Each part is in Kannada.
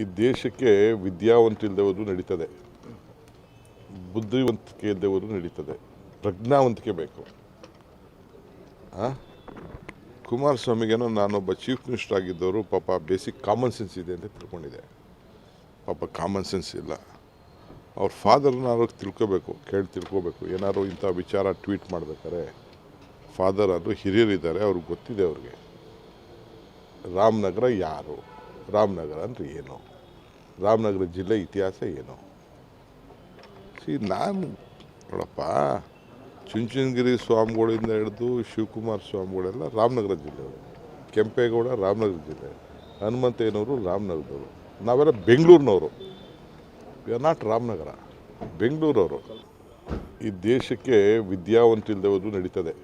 ಈ ದೇಶಕ್ಕೆ ವಿದ್ಯಾವಂತ ಇಲ್ಲದೆ ಹೋದ್ರೂ ನಡೀತದೆ, ಬುದ್ಧಿವಂತಿಕೆ ಇಲ್ಲದೆ ಹೋದ್ರೂ ನಡೀತದೆ, ಪ್ರಜ್ಞಾವಂತಿಕೆ ಬೇಕು. ಕುಮಾರಸ್ವಾಮಿಗೇನೋ ನಾನೊಬ್ಬ ಚೀಫ್ ಮಿನಿಸ್ಟರ್ ಆಗಿದ್ದವರು ಪಾಪ ಬೇಸಿಕ್ ಕಾಮನ್ ಸೆನ್ಸ್ ಇದೆ ಅಂತ ತಿಳ್ಕೊಂಡಿದೆ. ಪಾಪ ಕಾಮನ್ ಸೆನ್ಸ್ ಇಲ್ಲ. ಅವ್ರ ಫಾದರ್ನಾರು ತಿಳ್ಕೋಬೇಕು. ಏನಾದ್ರು ಇಂಥ ವಿಚಾರ ಟ್ವೀಟ್ ಮಾಡ್ಬೇಕಾರೆ ಫಾದರ್ ಅದು ಹಿರಿಯರಿದ್ದಾರೆ, ಅವ್ರಿಗೆ ಗೊತ್ತಿದೆ. ಅವ್ರಿಗೆ ರಾಮನಗರ ಯಾರು, ರಾಮನಗರ ಅಂದರೆ ಏನು, ರಾಮನಗರ ಜಿಲ್ಲೆ ಇತಿಹಾಸ ಏನು. ನಾನು ನೋಡಪ್ಪ, ಚುಂಚನಗಿರಿ ಸ್ವಾಮಿಗಳಿಂದ ಹಿಡಿದು ಶಿವಕುಮಾರ ಸ್ವಾಮಿಗಳೆಲ್ಲ ರಾಮನಗರ ಜಿಲ್ಲೆಯವರು, ಕೆಂಪೇಗೌಡ ರಾಮನಗರ ಜಿಲ್ಲೆ, ಹನುಮಂತಯ್ಯನವರು ರಾಮನಗರದವರು, ನಾವೆಲ್ಲ ಬೆಂಗಳೂರಿನವರು. ವಿ ಆರ್ ನಾಟ್ ರಾಮನಗರ, ಬೆಂಗಳೂರವರು. ಈ ದೇಶಕ್ಕೆ ವಿದ್ಯಾವಂತ ಇಲ್ಲದೆ ಹೋದ್ರೂ ನಡೀತದೆ,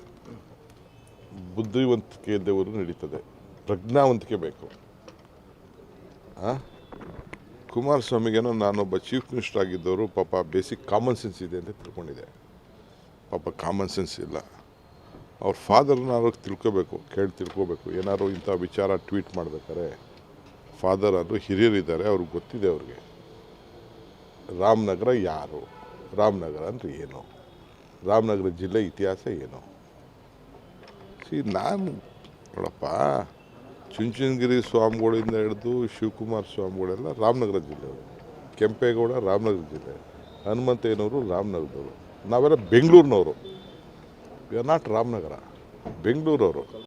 ಬುದ್ಧಿವಂತಿಕೆ ಇಲ್ಲದೆ ಹೋದ್ರೂ ನಡೀತದೆ, ಪ್ರಜ್ಞಾವಂತಿಕೆ ಬೇಕು. ಕುಮಾರಸ್ವಾಮಿಗೇನೋ ನಾನೊಬ್ಬ ಚೀಫ್ ಮಿನಿಸ್ಟರ್ ಆಗಿದ್ದವರು ಪಾಪ ಬೇಸಿಕ್ ಕಾಮನ್ ಸೆನ್ಸ್ ಇದೆ ಅಂತ ತಿಳ್ಕೊಂಡಿದೆ. ಪಾಪ ಕಾಮನ್ ಸೆನ್ಸ್ ಇಲ್ಲ. ಅವ್ರ ಫಾದರ್ನಾರು ತಿಳ್ಕೋಬೇಕು. ಏನಾದ್ರು ಇಂಥ ವಿಚಾರ ಟ್ವೀಟ್ ಮಾಡ್ಬೇಕಾರೆ ಫಾದರ್ ಅದು ಹಿರಿಯರಿದ್ದಾರೆ, ಅವ್ರಿಗೆ ಗೊತ್ತಿದೆ. ಅವ್ರಿಗೆ ರಾಮನಗರ ಯಾರು, ರಾಮನಗರ ಅಂದರೆ ಏನು, ರಾಮನಗರ ಜಿಲ್ಲೆ ಇತಿಹಾಸ ಏನು. ನಾನು ನೋಡಪ್ಪ, ಚುಂಚನಗಿರಿ ಸ್ವಾಮಿಗಳಿಂದ ಹಿಡಿದು ಶಿವಕುಮಾರ ಸ್ವಾಮಿಗಳೆಲ್ಲ ರಾಮನಗರ ಜಿಲ್ಲೆಯವರು, ಕೆಂಪೇಗೌಡ ರಾಮನಗರ ಜಿಲ್ಲೆ, ಹನುಮಂತಯ್ಯನವರು ರಾಮನಗರದವರು, ನಾವೆಲ್ಲ ಬೆಂಗಳೂರಿನವರು. We are not Ramanagara, ಬೆಂಗಳೂರವರು.